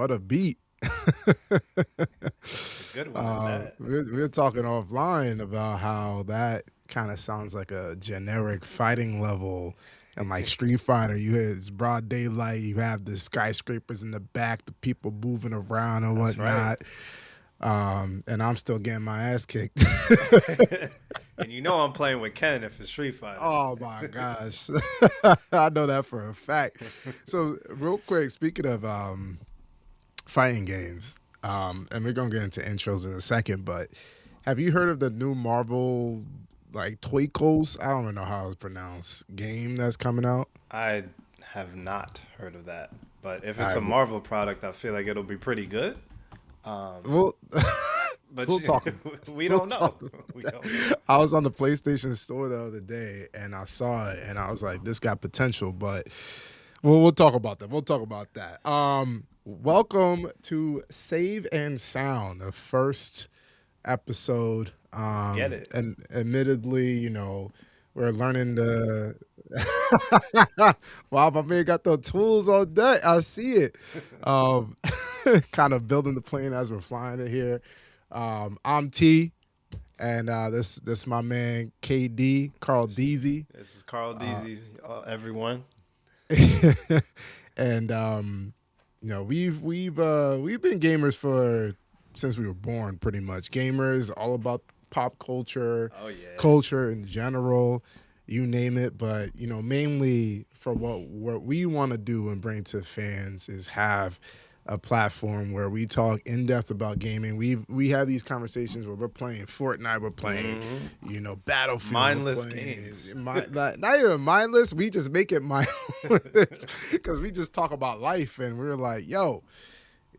What a beat. It's a good one at that. We're talking offline about how that kind of sounds like a generic fighting level. And like Street Fighter, it's broad daylight, you have the skyscrapers in the back, the people moving around and That's right. whatnot. And I'm still getting my ass kicked. And you know I'm playing with Ken if it's Street Fighter. Oh my gosh. I know that for a fact. So real quick, speaking of fighting games, and we're gonna get into intros in a second, but have you heard of the new Marvel like Toykos? I don't even know how it's pronounced. Game that's coming out. I have not heard of that, but if All it's a right, Marvel product, I feel like it'll be pretty good. Um, we'll but we'll talk. we We'll don't know. talk about We that. don't know. I was on the PlayStation store the other day and I saw it and I was like, this got potential, but we'll talk about that. We'll talk about that. Welcome to Save and Sound, the first episode. Let's get it. And admittedly, we're learning the. Wow, my man got the tools on deck. I see it. Um, kind of building the plane as we're flying it here. I'm T, and this my man KD Carl Deasy. This is Carl Uh, Deasy, everyone. and we've been gamers for since we were born, pretty much. Gamers, all about pop culture, Oh yeah. culture in general, you name it. But mainly for what we want to do and bring to fans is have a platform where we talk in depth about gaming. We have these conversations where we're playing Fortnite, we're playing, Battlefield, Mindless we're playing, games. not even mindless. We just make it mindless because we just talk about life, and we're like, yo,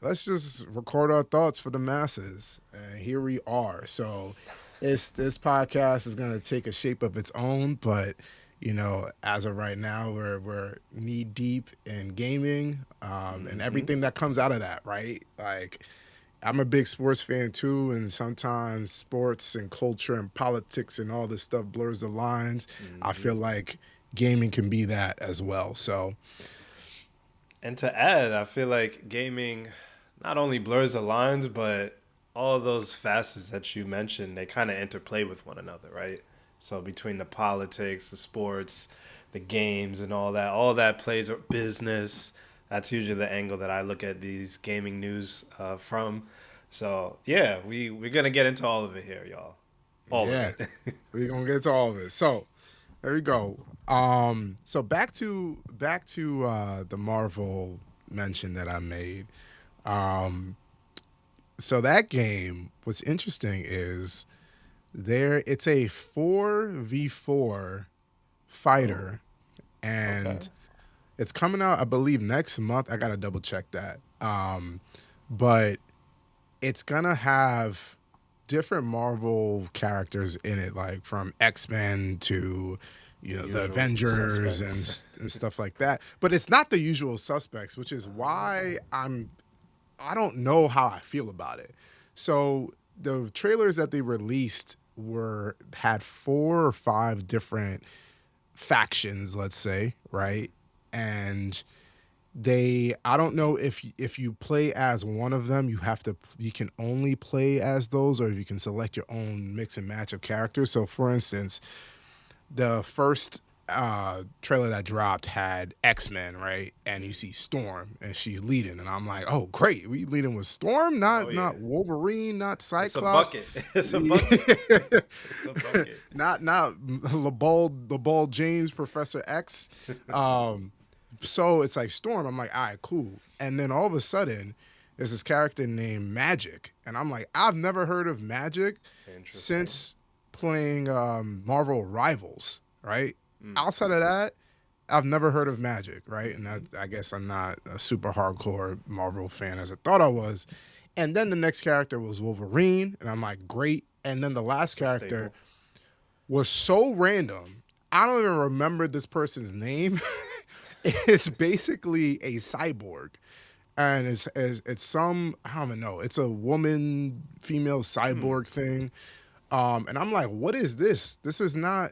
let's just record our thoughts for the masses. And here we are. So this podcast is gonna take a shape of its own, but as of right now, we're knee deep in gaming, and everything that comes out of that, right? Like, I'm a big sports fan too, and sometimes sports and culture and politics and all this stuff blurs the lines. I feel like gaming can be that as well. So And to add, I feel like gaming not only blurs the lines, but all of those facets that you mentioned, they kind of interplay with one another, right? So between the politics, the sports, the games, and all that plays a business. That's usually the angle that I look at these gaming news from. So yeah, we're gonna get into all of it here, y'all. All of yeah, it. we're gonna get to all of it. So there we go. So back to the Marvel mention that I made. Um, so that game, what's interesting is it's a 4v4 Oh, fighter, okay. and it's coming out, I believe, next month. I gotta double check that. But it's gonna have different Marvel characters in it, like from X-Men to The the usual Avengers suspects. and stuff like that. But it's not the usual suspects, which is why I don't know how I feel about it. So the trailers that they released had 4 or 5 different factions, let's say, right? And I don't know if you play as one of them, you can only play as those, or if you can select your own mix and match of characters. So for instance, the first trailer that dropped had X-Men, right? And you see Storm and she's leading, and I'm like, oh great, we leading with Storm, Oh yeah. not Wolverine, not It's a Cyclops. bucket. It's a Yeah. bucket. It's a bucket. not LeBald James, Professor X. So it's like Storm. I'm like, all right, cool. And then all of a sudden, there's this character named Magic, and I'm like, I've never heard of Magic Interesting. since playing Marvel Rivals, right? Mm. Outside of that, I've never heard of Magic, right? And I guess I'm not a super hardcore Marvel fan as I thought I was. And then the next character was Wolverine, and I'm like, great. And then the last It's a character staple. was so random. I don't even remember this person's name. It's basically a cyborg, and it's some, I don't even know. It's a woman female Hmm. cyborg thing. And I'm like, what is this? This is not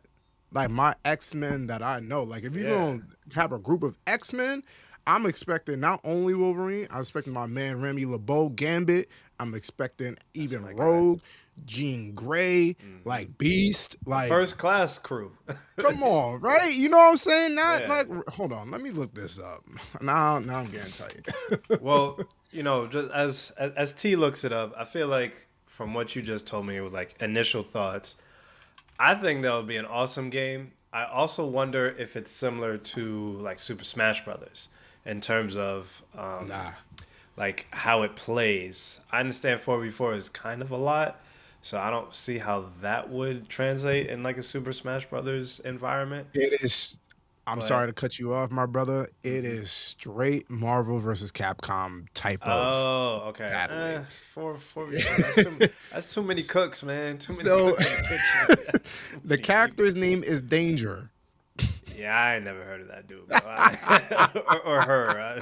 like my X-Men that I know. Like, if you're Yeah. gonna have a group of X-Men, I'm expecting not only Wolverine, I'm expecting my man Remy LeBeau Gambit. I'm expecting even my guy. Rogue, Jean Grey, like Beast, like First class crew. come on, right? You know what I'm saying? Not Yeah. like hold on, let me look this up. Now I'm getting tight. Well, just as T looks it up, I feel like from what you just told me with like initial thoughts, I think that would be an awesome game. I also wonder if it's similar to like Super Smash Brothers in terms of Nah. like how it plays. I understand 4v4 is kind of a lot, so I don't see how that would translate in like a Super Smash Brothers environment. It is. I'm But sorry to cut you off, my brother. It is straight Marvel versus Capcom type of oh, okay. battling. 4v4. That's too many cooks, man. Too many So cooks in the kitchen. the character's name is Danger. Yeah, I ain't never heard of that dude, bro. or her,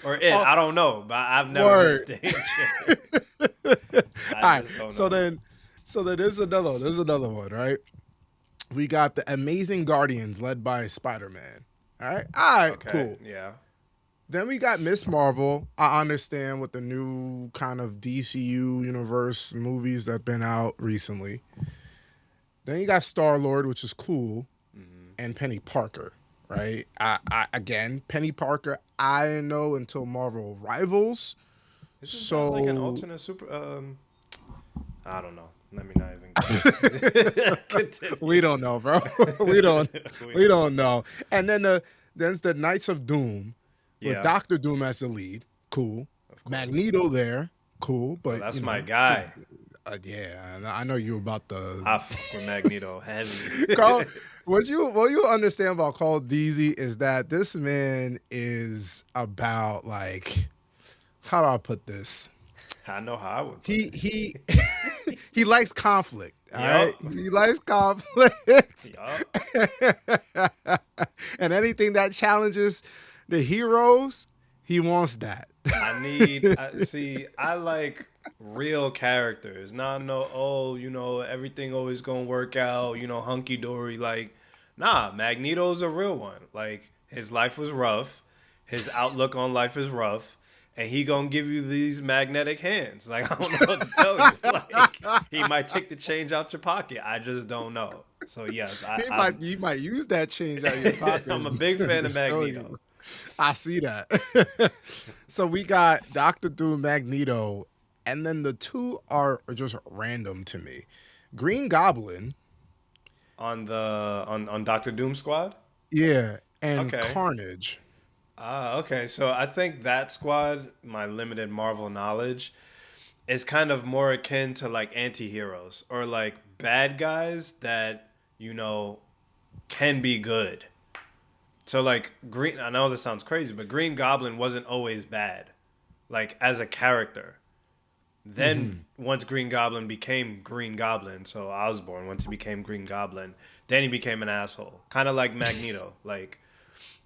or it. I don't know, but I've never heard of Danger. All right. So then there's another one, right? We got the Amazing Guardians led by Spider-Man. All right, okay, cool. yeah. Then we got Miss Marvel. I understand with the new kind of DCU universe movies that been out recently. Then you got Star-Lord, which is cool, and Penny Parker, right? I again, Penny Parker, I didn't know until Marvel Rivals. Isn't that like an alternate super? I don't know. Let me not even. Continue. We don't know, bro. we don't know. And then there's the Knights of Doom with Yeah. Doctor Doom as the lead. Cool. Magneto there. Cool. But That's you know, my guy. Yeah, I know you about the I fuck with Magneto heavy. Carl. What you understand about Carl Deasy is that this man is about like, how do I put this? I know how I would. He he likes conflict. All Yup. right, he likes conflict. Yup. And anything that challenges the heroes, he wants that. I like real characters. Not everything always gonna work out, hunky dory. Like, nah, Magneto's a real one. Like, his life was rough. His outlook on life is rough. And he gonna give you these magnetic hands. Like, I don't know what to tell you. Like, he might take the change out your pocket. I just don't know. So yes, You might use that change out of your pocket. I'm a big fan of Magneto. I see that. So we got Doctor Doom, Magneto, and then the two are just random to me. Green Goblin, On Doctor Doom Squad. yeah, and Okay. Carnage. Okay. So I think that squad, my limited Marvel knowledge, is kind of more akin to like anti-heroes or like bad guys that, can be good. So like I know this sounds crazy, but Green Goblin wasn't always bad, like as a character. Then once Green Goblin became Green Goblin, so Osborn, once he became Green Goblin, then he became an asshole. Kind of like Magneto. Like,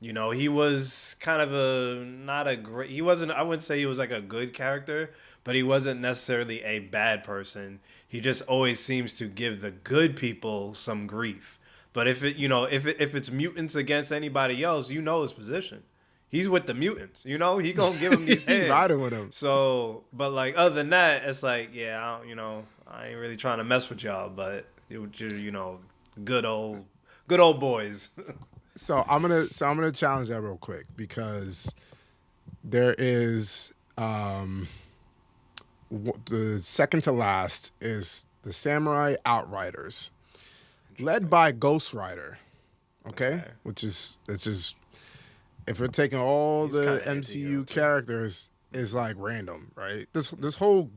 he was kind of he wasn't, I wouldn't say he was like a good character, but he wasn't necessarily a bad person. He just always seems to give the good people some grief. But if it's mutants against anybody else, his position. He's with the mutants, he gonna give him these hands. He's riding with him. So, but like other than that, it's like, yeah, I ain't really trying to mess with y'all, but good old boys. So I'm gonna challenge that real quick because there is the second to last is the Samurai Outriders, led by Ghost Rider. Okay? It's just if we're taking all He's the kinda anti-hero, MCU too. characters, is like random, right? This whole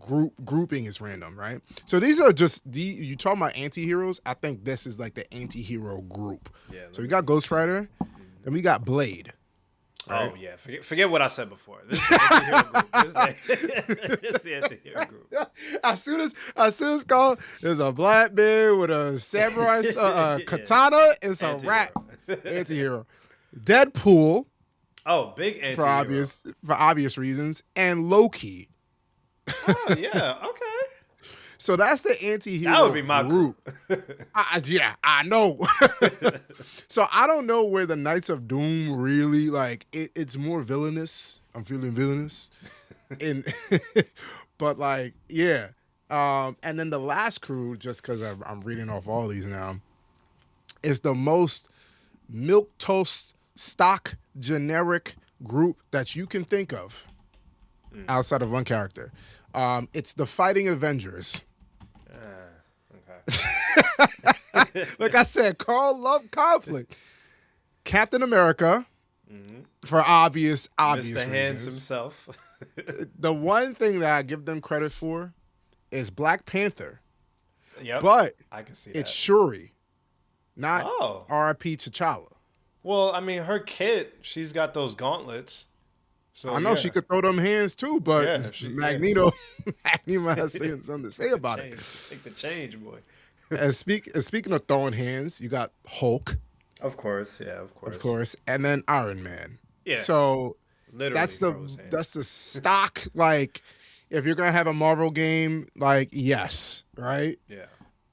grouping is random, right? So these are just you talking about anti-heroes. I think this is like the anti-hero group. Yeah, So we got Ghost Rider, then we got Blade. Right? Oh yeah, forget what I said before. This is the anti-hero group. This is the anti-hero group. As soon as called, there's a black man with a samurai katana and some Anti-hero. rap. Anti-hero. Deadpool Oh, big anti-hero. for obvious reasons, and Loki. Oh, yeah, okay. So that's the That would anti-hero be my crew. group. Yeah, I know. So I don't know where the Knights of Doom really like. It's more villainous. I'm feeling villainous, and but like yeah. And then the last crew, just because I'm reading off all these now, is the most milk toast stock generic group that you can think of outside of one character. It's the Fighting Avengers. Okay. Like I said, Carl loved conflict. Captain America, for obvious Mr. Hands reasons. himself. The one thing that I give them credit for is Black Panther, Yep. but I can see it's that. Shuri, not Oh. R.I.P. T'Challa. Well, I mean, her kit, she's got those gauntlets. So I know she could throw them hands too, but Yeah, Magneto has something to say about it. Take the change, boy. And speaking of throwing hands, you got Hulk, Of course, yeah, of course. of course, and then Iron Man. Yeah. So Literally throws hands. that's the stock. Like, if you're gonna have a Marvel game, like yes, right. Yeah.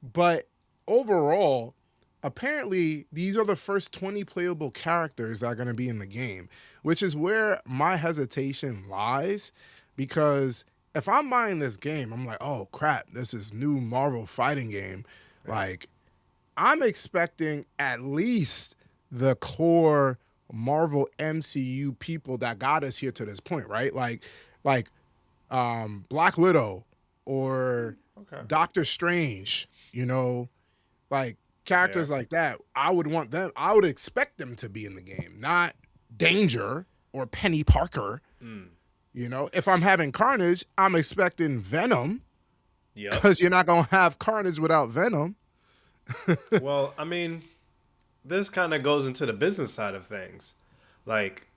But overall, apparently these are the first 20 playable characters that are gonna be in the game, which is where my hesitation lies, because if I'm buying this game, I'm like, oh crap, this is new Marvel fighting game. Like, I'm expecting at least the core Marvel MCU people that got us here to this point, right? Like Black Widow or Okay. Doctor Strange, like characters like that. I would want them. I would expect them to be in the game, not Danger or Penny Parker. If I'm having Carnage, I'm expecting Venom, Yep. because you're not gonna have Carnage without Venom. Well, I mean, this kind of goes into the business side of things. Like,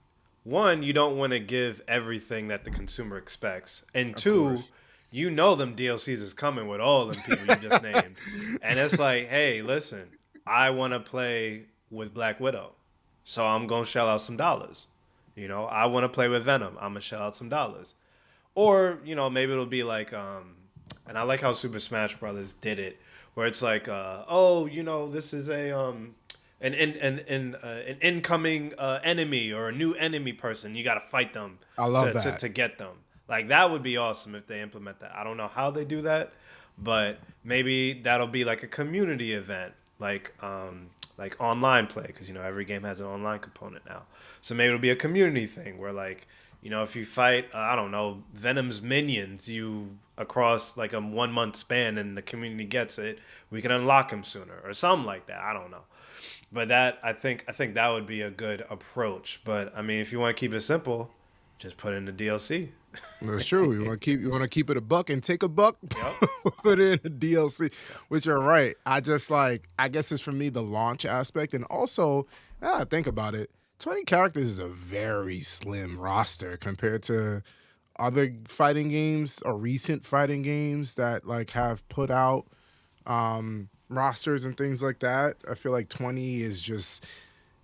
one, you don't want to give everything that the consumer expects, and two, course. you know them DLCs is coming with all them people you just named, and it's like, hey, listen, I want to play with Black Widow, so I'm gonna shell out some dollars. I want to play with Venom, I'm gonna shell out some dollars, or maybe it'll be like, and I like how Super Smash Brothers did it, where it's like, this is an incoming enemy or a new enemy person. You got to fight them. I love to, that. to get them. Like, that would be awesome if they implement that. I don't know how they do that, but maybe that'll be like a community event, like online play, because every game has an online component now. So maybe it'll be a community thing where, like, if you fight, I don't know, Venom's minions, across like a 1 month span, and the community gets it, we can unlock him sooner or something like that. I don't know, but that I think that would be a good approach. But I mean, if you want to keep it simple, just put in the DLC. That's true. You want to keep it a buck and take a buck. Yep. Put in a DLC, which you're right. I guess it's for me the launch aspect, and also, think about it. 20 characters is a very slim roster compared to other fighting games or recent fighting games that like have put out rosters and things like that. I feel like 20 is just,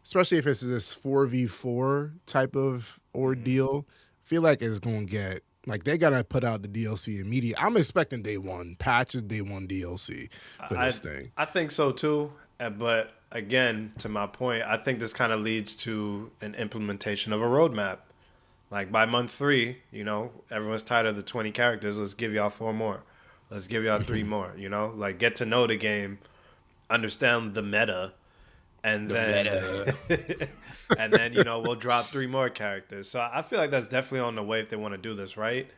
especially if it's this 4v4 type of ordeal, I feel like it's going to get, like, they got to put out the DLC immediately. I'm expecting day one patches, day one DLC for this thing. I think so too. But again, to my point, I think this kind of leads to an implementation of a roadmap. Like, by month 3, everyone's tired of the 20 characters. Let's give y'all 4 more. Let's give y'all 3 more. Like, get to know the game, understand the meta, and then and then we'll drop 3 more characters. So I feel like that's definitely on the way if they want to do this right.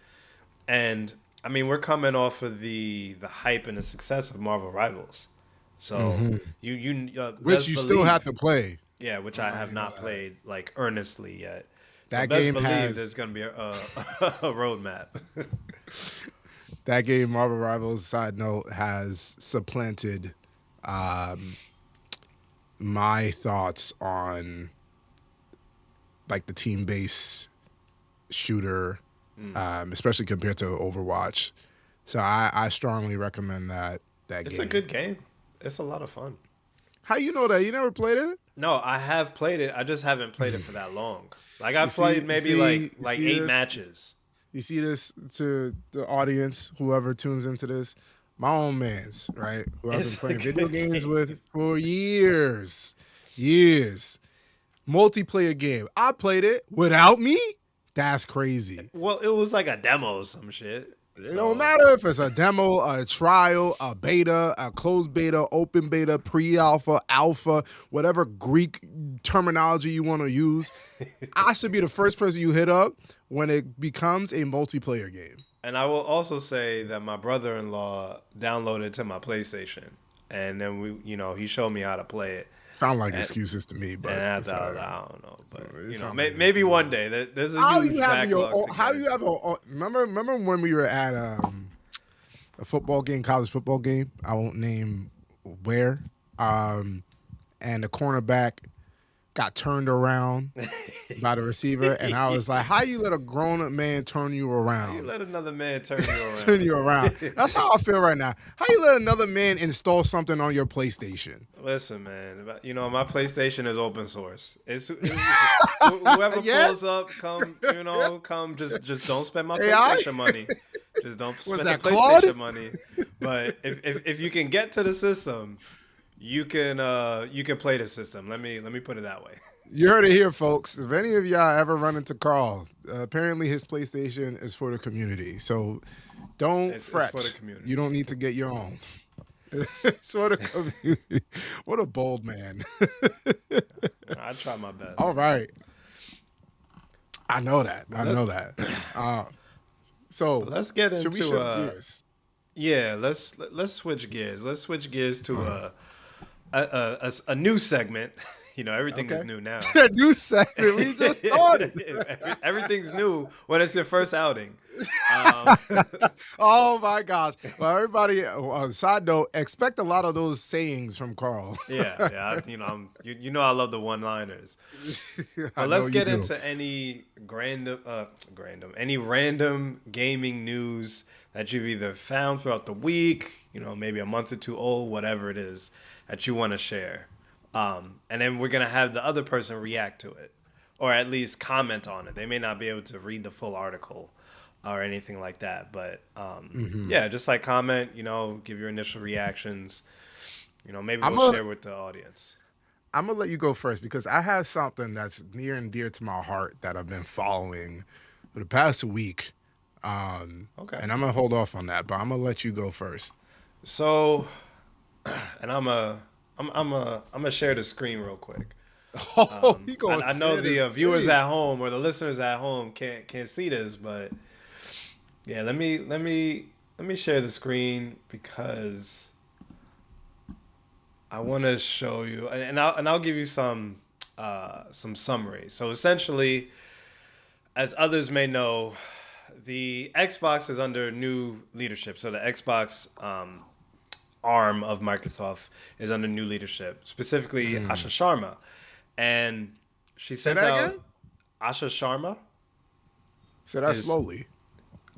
And I mean, we're coming off of the hype and the success of Marvel Rivals. So Which you still have to play. Yeah, which I have not played like earnestly yet. So That best game believe has there's gonna be a roadmap. that game, Marvel Rivals. Side note, has supplanted my thoughts on like the team-based shooter, especially compared to Overwatch. So I strongly recommend that It's game. a good game. It's a lot of fun. How you know that? You never played it? No, I have played it. I just haven't played it for that long. Like, I've played maybe like 8 matches. You see this, to the audience, whoever tunes into this. my own man's, right? Who I've been It's a playing video good games game. with for years. Years. Multiplayer game. I played it without me? That's crazy. Well, it was like a demo or some shit. It don't So matter if it's a demo, a trial, a beta, a closed beta, open beta, pre-alpha, alpha, whatever Greek terminology you want to use. I should be the first person you hit up when it becomes a multiplayer game. and I will also say that my brother-in-law downloaded to my PlayStation, and then he showed me how to play it. Sound like And, excuses to me, and but I it's thought, all right. I don't know, but It sound like maybe excuses. one day. There's a How huge you have your backlog own, to how get you have into. a remember when we were at a football game, college football game. I won't name where. And the cornerback got turned around by the receiver, and I was like, "How you let a grown up man turn you How you around? let another man turn you Turn around? you around?" That's how I feel right now. How you let another man install something on your PlayStation? Listen, man. My PlayStation is open source. Whoever Yeah, pulls up, come. Just don't spend my AI PlayStation money. Just don't was spend the that Claude? PlayStation money. But if you can get to the system, you can play the system. Let me put it that way. You heard it here, folks. If any of y'all ever run into Carl, apparently his PlayStation is for the community. So don't It's for the fret. community. You don't need to get your own. It's for the community. What a bold man. I try my best. All right. I know that. But I let's know that. So let's get should we into shift gears? yeah, let's switch gears. Let's switch gears to a new segment. Everything is Okay. new now. New segment. We just started. Everything's new when it's your first outing. Um, Oh my gosh. Well, everybody, side note, expect a lot of those sayings from Carl. yeah. I love the one-liners. I But know let's you get do. into any random gaming news that you've either found throughout the week, maybe a month or two old, whatever it is that you want to share. And then we're gonna have the other person react to it, or at least comment on it. They may not be able to read the full article or anything like that, but yeah, just like comment, give your initial reactions. Maybe I'm we'll a, share with the audience. I'm gonna let you go first because I have something that's near and dear to my heart that I've been following for the past week. Okay. And I'm gonna hold off on that, but I'm gonna let you go first. So, and I'm gonna share the screen real quick. Oh, he I, going I to know share the this viewers screen. at home or the listeners at home can't see this, but yeah, let me share the screen because I want to show you, and I'll give you some summary. So essentially, as others may know, the Xbox is under new leadership. So the Xbox arm of Microsoft is under new leadership, specifically Asha Sharma, and she Say sent that out again. Asha Sharma Say that is slowly.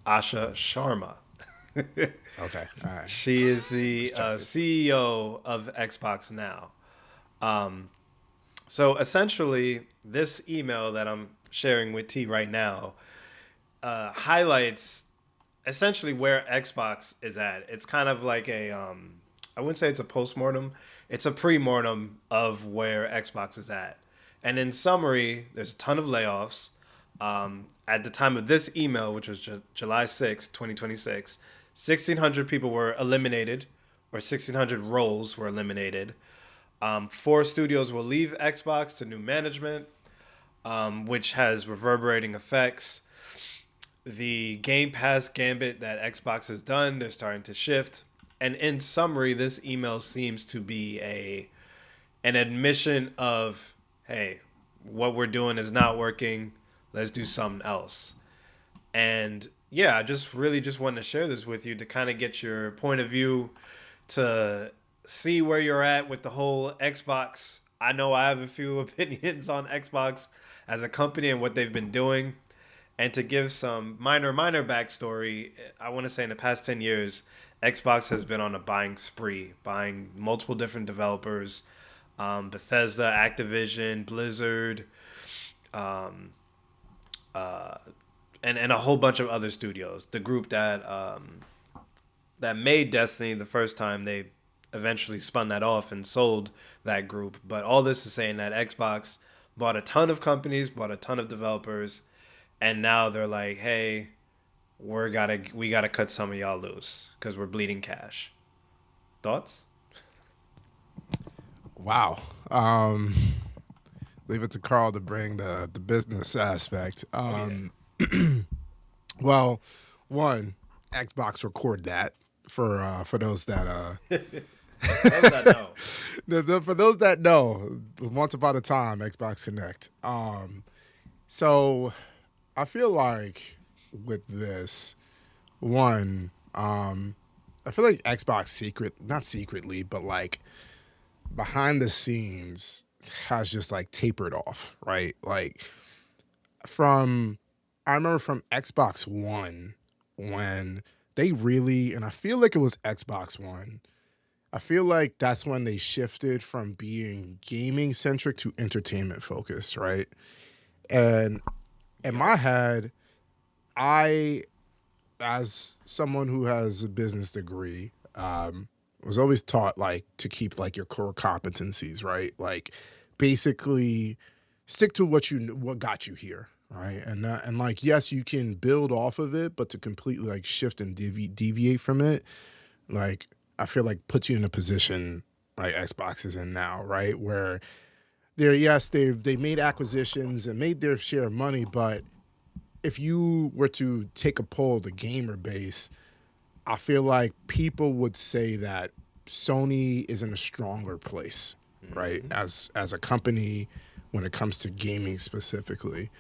Asha Sharma. Okay. All right. She is the Checking. CEO of Xbox now. So essentially, this email that I'm sharing with T right now highlights essentially where Xbox is at. It's kind of like I wouldn't say it's a postmortem. It's a pre-mortem of where Xbox is at. And in summary, there's a ton of layoffs. At the time of this email, which was July 6, 2026, 1,600 people were eliminated, or 1,600 roles were eliminated. 4 studios will leave Xbox to new management, which has reverberating effects. The Game Pass gambit that Xbox has done, they're starting to shift. And in summary, this email seems to be an admission of, hey, what we're doing is not working. Let's do something else. And yeah, I just wanted to share this with you to kind of get your point of view, to see where you're at with the whole Xbox. I know I have a few opinions on Xbox as a company and what they've been doing. And to give some minor backstory, I want to say in the past 10 years, Xbox has been on a buying spree, buying multiple different developers, Bethesda, Activision, Blizzard, um, and a whole bunch of other studios. The group that that made Destiny the first time they eventually spun that off and sold that group. But all this is saying that Xbox bought a ton of companies, bought a ton of developers, and now they're like, hey, we gotta cut some of y'all loose because we're bleeding cash. Thoughts? Wow. Leave it to Carl to bring the business aspect. Oh yeah. Well, one, Xbox record that for those that Those that know. for those that know, once upon a time, Xbox Connect. So I feel like with this one, I feel like Xbox not secretly, but like behind the scenes has just like tapered off, right? Like from I remember from Xbox One when they really, and I feel like it was Xbox One. I feel like that's when they shifted from being gaming centric to entertainment focused, right? And in Yeah. my head, I, as someone who has a business degree, was always taught like to keep like your core competencies, right? Like basically stick to what got you here, right? And like yes, you can build off of it, but to completely like shift and deviate from it, like I feel like puts you in a position like Xbox is in now, right? Where they made acquisitions and made their share of money, but if you were to take a poll of the gamer base, I feel like people would say that Sony is in a stronger place, right? Mm-hmm. As a company when it comes to gaming specifically.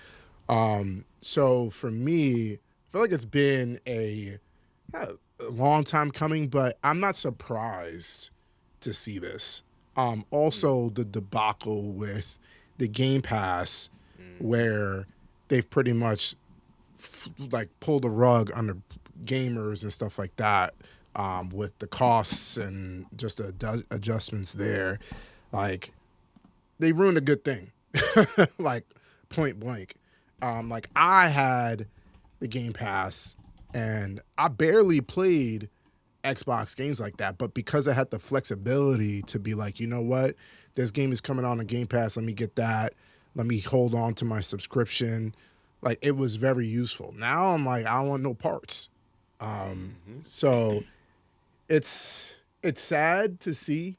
So for me, I feel like it's been a long time coming, but I'm not surprised to see this. Also, the debacle with the Game Pass, Mm-hmm. where they've pretty much like pulled the rug under gamers and stuff like that, with the costs and just the adjustments there. Like they ruined a good thing, like point blank. Like I had the Game Pass and I barely played Xbox games like that, but because I had the flexibility to be like, you know what, this game is coming on a Game Pass, let me get that, let me hold on to my subscription. Like it was very useful. Now I'm like, I don't want no parts. Mm-hmm. So it's sad to see,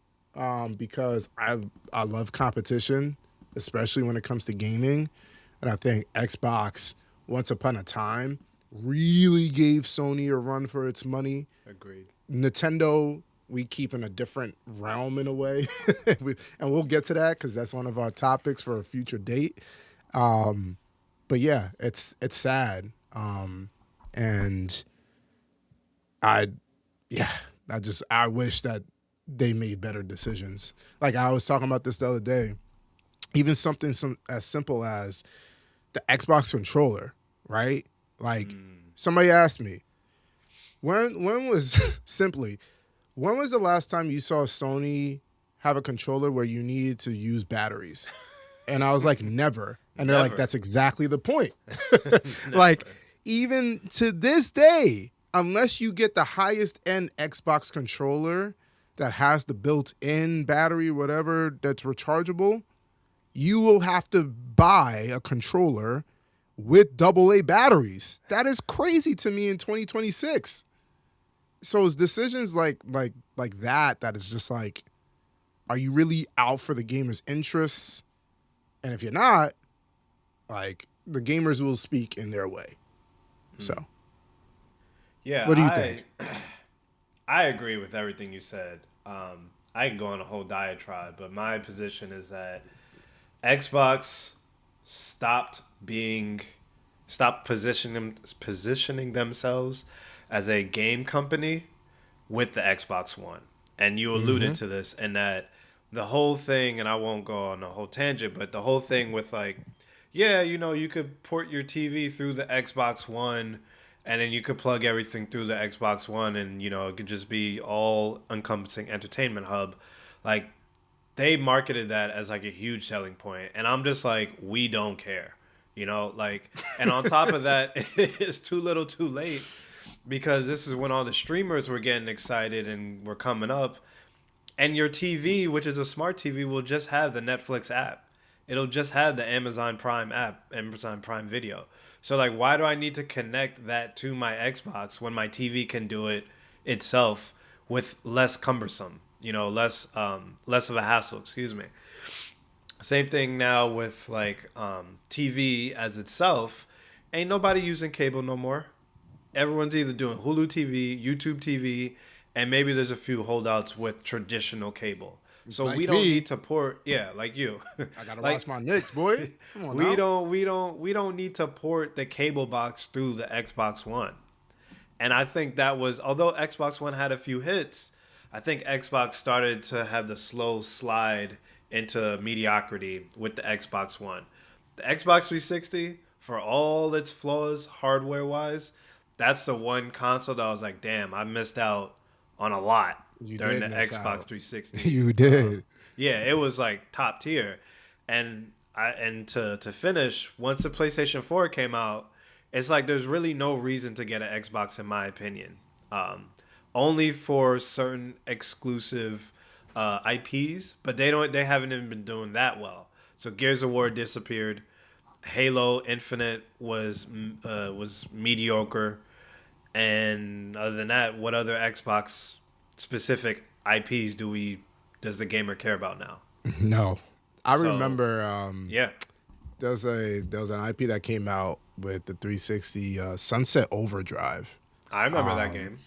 because I love competition, especially when it comes to gaming, and I think Xbox once upon a time really gave Sony a run for its money. Agreed. Nintendo, we keep in a different realm in a way, and we'll get to that because that's one of our topics for a future date. But yeah, it's sad, and I yeah, I wish that they made better decisions. Like I was talking about this the other day, even something as simple as the Xbox controller, right? Like Mm. somebody asked me when was simply when was the last time you saw Sony have a controller where you needed to use batteries? And I was like, never. And they're like, Never. that's exactly the point. Like, Never. even to this day, unless you get the highest end Xbox controller that has the built in battery, whatever, that's rechargeable, you will have to buy a controller with AA batteries. That is crazy to me in 2026. So it's decisions like that is just like, are you really out for the gamer's interests? And if you're not, like the gamers will speak in their way. So, Mm. Yeah, what do you think? I agree with everything you said. I can go on a whole diatribe, but my position is that Xbox stopped being stopped positioning themselves as a game company with the Xbox One. And you alluded Mm-hmm. to this in that the whole thing, and I won't go on a whole tangent, but the whole thing with like, yeah, you could port your TV through the Xbox One and then you could plug everything through the Xbox One and it could just be all encompassing entertainment hub. Like they marketed that as like a huge selling point and I'm just like we don't care, like, and on top of that it's too little too late because this is when all the streamers were getting excited and were coming up. And your TV, which is a smart TV, will just have the Netflix app. It'll just have the Amazon Prime app, Amazon Prime Video. So like, why do I need to connect that to my Xbox when my TV can do it itself with less cumbersome, less of a hassle, excuse me. Same thing now with like TV as itself. Ain't nobody using cable no more. Everyone's either doing Hulu TV, YouTube TV, and maybe there's a few holdouts with traditional cable. So Like we don't me. need to port, yeah, like you. I gotta like watch my Knicks, boy. Come on we now. don't need to port the cable box through the Xbox One. And I think that was, although Xbox One had a few hits, I think Xbox started to have the slow slide into mediocrity with the Xbox One. The Xbox 360, for all its flaws hardware wise, that's the one console that I was like, damn, I missed out on a lot You during did the miss Xbox out. 360. You did. Yeah, it was like top tier. To finish, once the PlayStation 4 came out, it's like there's really no reason to get an Xbox in my opinion. Only for certain exclusive IPs, but they haven't even been doing that well. So Gears of War disappeared. Halo Infinite was mediocre. And other than that, what other Xbox specific IPs does the gamer care about now? No. I So remember yeah, there was an IP that came out with the 360 Sunset Overdrive. I remember that game.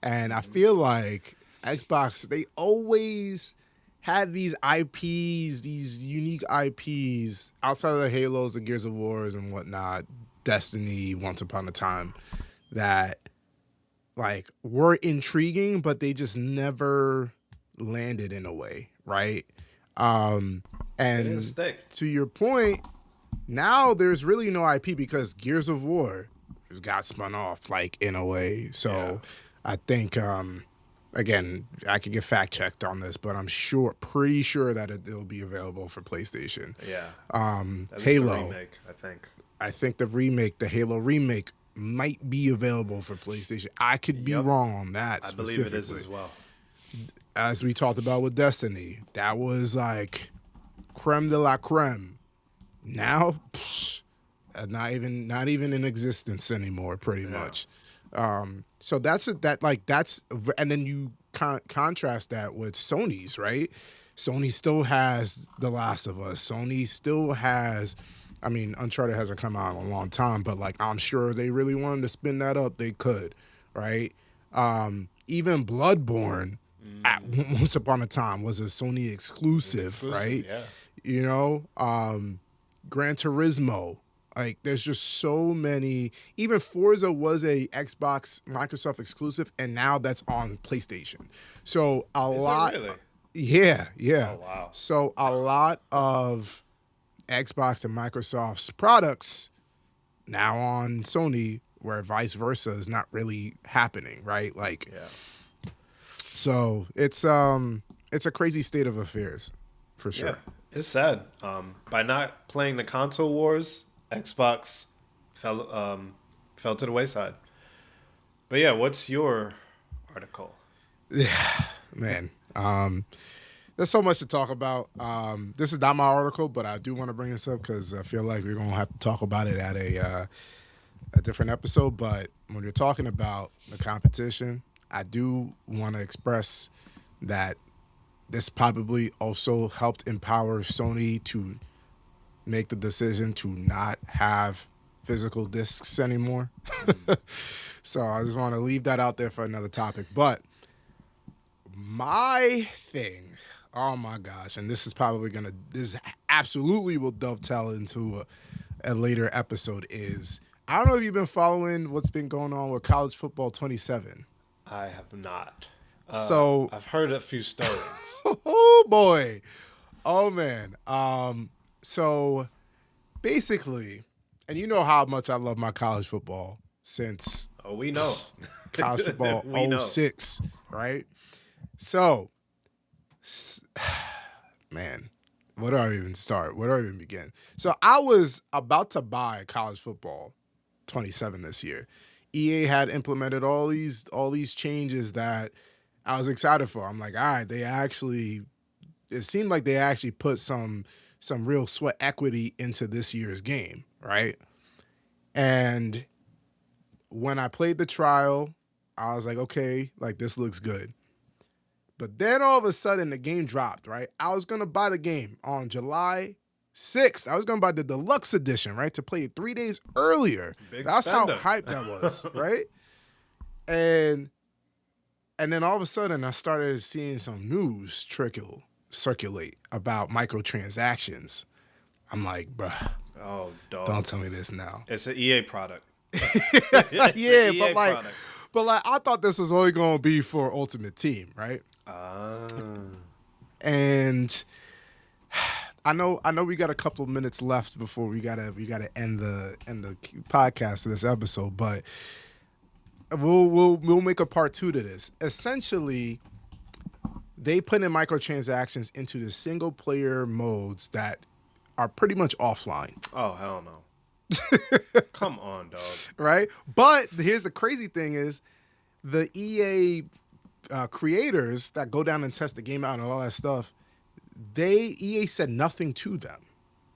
And I feel like Xbox, they always had these IPs, these unique IPs outside of the Halos, the Gears of Wars and whatnot, Destiny, Once Upon a Time, that like were intriguing, but they just never landed in a way, right? Um, It didn't and stick. to your point, now there's really no IP because Gears of War got spun off like in a way. So Yeah. I think again, I could get fact checked on this, but I'm pretty sure that it'll be available for PlayStation. Yeah, at least the Halo, remake, I think. I think the Halo remake might be available for PlayStation. I could be Yep. wrong on that I believe it is specifically. as well. As we talked about with Destiny, that was like creme de la creme. Now, not even in existence anymore, pretty much. So and then you contrast that with Sony's, right? Sony still has The Last of Us. Sony still has, I mean, Uncharted hasn't come out in a long time, but like I'm sure they really wanted to spin that up, they could, right? Even Bloodborne at once upon a time was a Sony exclusive, right? Yeah. You know, Gran Turismo. Like, there's just so many. Even Forza was a Xbox Microsoft exclusive, and now that's on PlayStation. So a Is it lot, really? yeah, yeah. Oh, wow. So a lot of Xbox and Microsoft's products now on Sony, where vice versa is not really happening, right? Like, Yeah. so it's a crazy state of affairs, for sure. Yeah. It's sad. By not playing the console wars, Xbox fell to the wayside. But yeah, what's your article? Man, there's so much to talk about. This is not my article, but I do want to bring this up because I feel like we're gonna have to talk about it at a different episode. But when you're talking about the competition, I do want to express that this probably also helped empower Sony to make the decision to not have physical discs anymore. So I just want to leave that out there for another topic. But my thing, oh my gosh, and this absolutely will dovetail into a later episode, is I don't know if you've been following what's been going on with college football 27. I have not. So I've heard a few stories. oh boy. Oh man. So basically, and you know how much I love my college football since Oh, we know. college football We know. 06, right? So, man, where do I even start? Where do I even begin? So I was about to buy college football 27 this year, EA had implemented all these changes that I was excited for. I'm like, all right, it seemed like they actually put some real sweat equity into this year's game, right? And when I played the trial, I was like, okay, like this looks good. But then all of a sudden the game dropped, right? I was gonna buy the game on July 6th. I was gonna buy the deluxe edition, right? To play it 3 days earlier. Big That's spender. how hyped I was, right? And then all of a sudden I started seeing some news circulate about microtransactions. I'm like, bruh, Oh, dog. don't tell me this now. It's an EA product. Yeah, EA but like I thought this was only gonna be for Ultimate Team, right? Ah. And I know we got a couple of minutes left before we gotta end the podcast of this episode, but we'll make a part 2 to this. Essentially, they put in microtransactions into the single player modes that are pretty much offline. Oh, hell no. Come on, dog. Right? But here's the crazy thing is the EA creators that go down and test the game out and all that stuff, EA said nothing to them,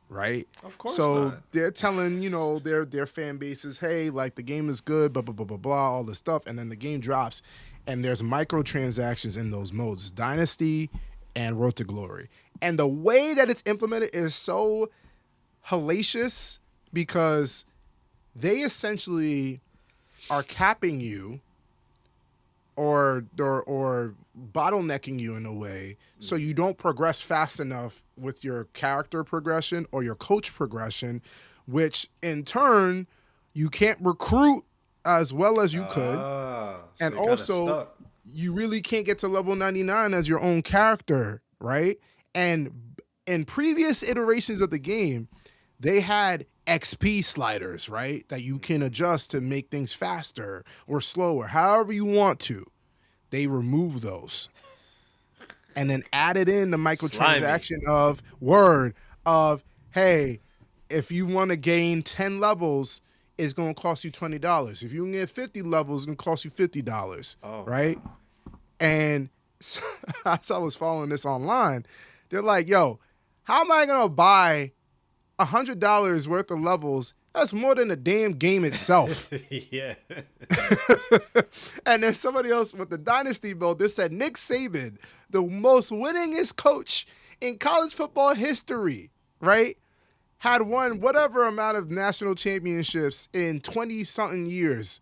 right? Of course so not. They're telling, their fan bases, hey, like the game is good, blah, blah, blah, blah, blah, all this stuff. And then the game drops and there's microtransactions in those modes, Dynasty and Road to Glory. And the way that it's implemented is so hellacious because they essentially are capping you or bottlenecking you in a way so you don't progress fast enough with your character progression or your coach progression, which in turn you can't recruit as well as you could. So And you're kinda also stuck. you really can't get to level 99 as your own character, right? And in previous iterations of the game, they had XP sliders, right? That you can adjust to make things faster or slower, however you want to. They removed those. And then added in the microtransaction of, hey, if you want to gain 10 levels, it's going to cost you $20. If you can get 50 levels, it's going to cost you $50, right? And so, as I was following this online, they're like, yo, how am I going to buy $100 worth of levels? That's more than the damn game itself. Yeah. And then somebody else with the Dynasty build, they said Nick Saban, the most winningest coach in college football history, right? Had won whatever amount of national championships in 20-something years.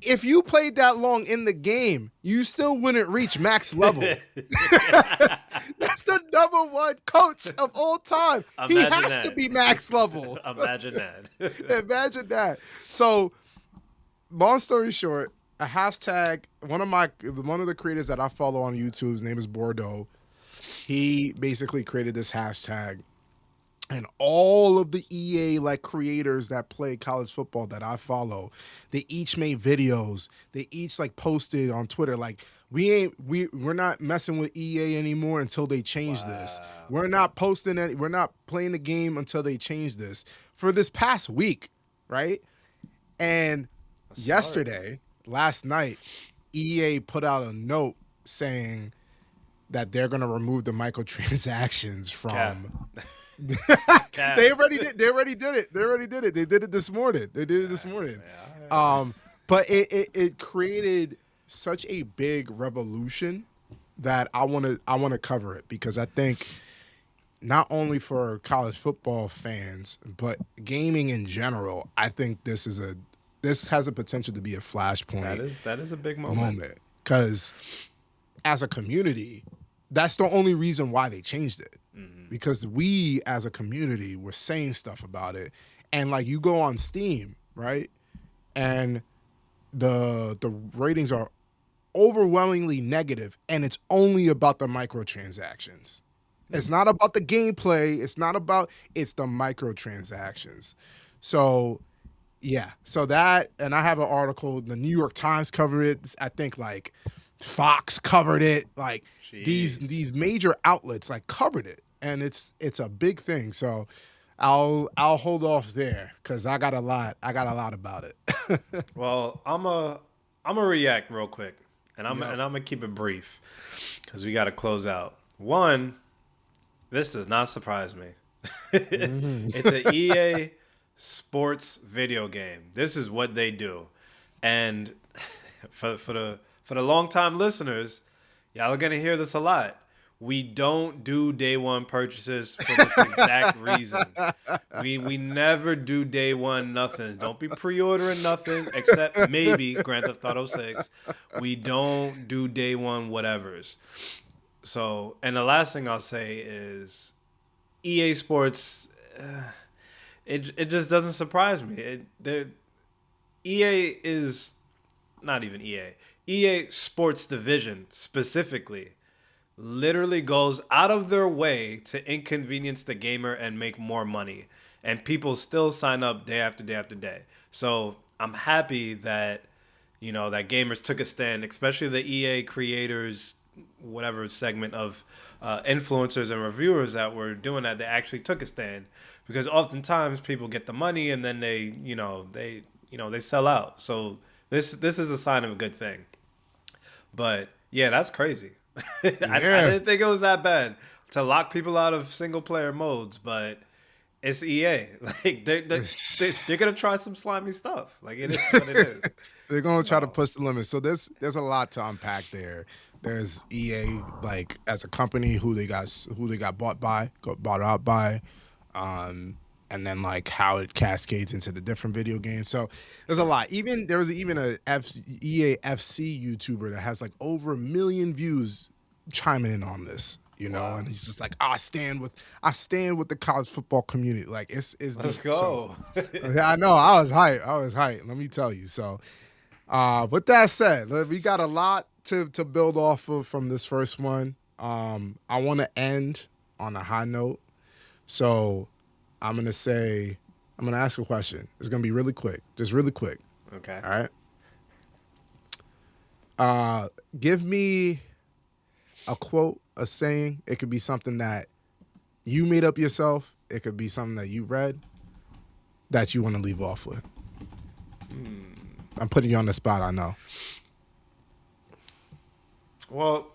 If you played that long in the game, you still wouldn't reach max level. That's the number one coach of all time. He has to be max level. Imagine that. Imagine that. So, long story short, a hashtag, one of the creators that I follow on YouTube, his name is Bordeaux. He basically created this hashtag. And all of the EA creators that play college football that I follow, they each made videos. They each posted on Twitter we're not messing with EA anymore until they change this. We're not we're not playing the game until they change this. For this past week, right? And last night, EA put out a note saying that they're going to remove the microtransactions from They already did it. They did it this morning. But it created such a big revolution that I want to cover it because I think not only for college football fans but gaming in general, I think this has a potential to be a flashpoint. That is a big moment. Because as a community, that's the only reason why they changed it. Mm-hmm. Because we as a community were saying stuff about it. And you go on Steam, right? And the ratings are overwhelmingly negative, and it's only about the microtransactions. Mm-hmm. It's not about the gameplay. It's the microtransactions. So yeah. So that, and I have an article, the New York Times covered it. I think Fox covered it. These major outlets covered it, and it's a big thing. So I'll hold off there because I got a lot about it. Well, I'm a react real quick, and Yep. I'm gonna keep it brief because we got to close out. One, this does not surprise me. Hmm. It's an EA sports video game. This is what they do, and for the long time listeners, y'all are gonna hear this a lot. We don't do day one purchases for this exact reason. We never do day one nothing. Don't be pre-ordering nothing except maybe Grand Theft Auto 6. We don't do day one whatevers. So, and the last thing I'll say is EA Sports. It just doesn't surprise me. EA is not even EA. EA Sports Division specifically literally goes out of their way to inconvenience the gamer and make more money. And people still sign up day after day after day. So I'm happy that, that gamers took a stand, especially the EA creators, whatever segment of influencers and reviewers that were doing that. They actually took a stand because oftentimes people get the money and then they sell out. So this is a sign of a good thing. But yeah, that's crazy. I Yeah. didn't think it was that bad to lock people out of single player modes, but it's EA. Like they're gonna try some slimy stuff. Like it is what it is. They're gonna try to So push the limits. So there's a lot to unpack there. There's EA like as a company who they got bought out by, um, and then like how it cascades into the different video games. So there's a lot. Even there was even EA FC YouTuber that has like over 1 million views chiming in on this. wow. And he's just like, I stand with the college football community. Like it's Let's deep. So go. yeah, I know. I was hyped. I was hyped. Let me tell you. So, with that said, look, we got a lot to build off of from this first one. I want to end on a high note. So, I'm gonna ask a question. It's gonna be really quick, just really quick. Okay. All right. Give me a quote, a saying. It could be something that you made up yourself. It could be something that you read that you want to leave off with. I'm putting you on the spot. I know. Well,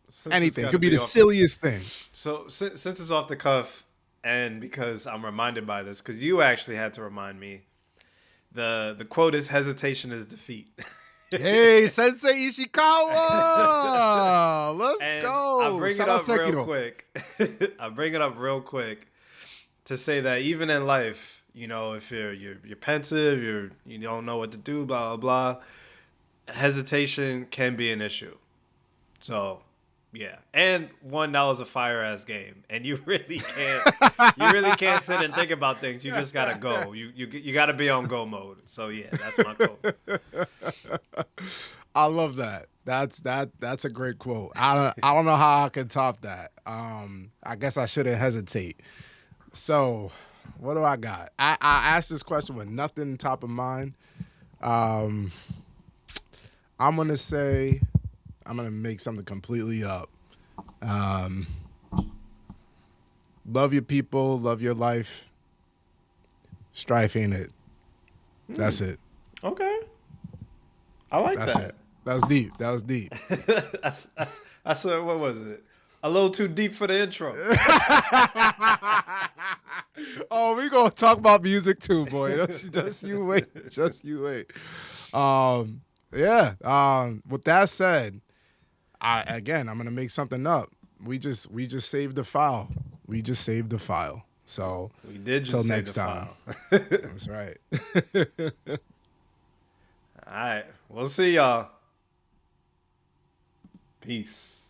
since it's Anything. got to Could be be the off. silliest thing. So since it's off the cuff, and because I'm reminded by this, because you actually had to remind me, the quote is "Hesitation is defeat." Hey, Sensei Ishikawa! Let's And I go. bring it Shout out up real Sekiro. quick. I bring it up real quick to say that even in life, if you're pensive, you don't know what to do, blah blah blah, hesitation can be an issue. So, yeah, and one that was a fire ass game, and you really can't sit and think about things. You just gotta go. You gotta be on go mode. So yeah, that's my quote. I love that. That's a great quote. I don't know how I can top that. I guess I shouldn't hesitate. So, what do I got? I asked this question with nothing top of mind. Um, I'm gonna say I'm gonna make something completely up. Um, love your people, love your life. Strife ain't it. That's it. Okay, I like That's that. it. That was deep. That was deep. That's what was it? A little too deep for the intro. Oh, we gonna talk about music too, boy. Just you wait. Just you wait. Yeah. With that said, I'm gonna make something up. We just saved the file. We just saved the file. So We did till just say next the time. file. That's right. All right, we'll see y'all. Peace.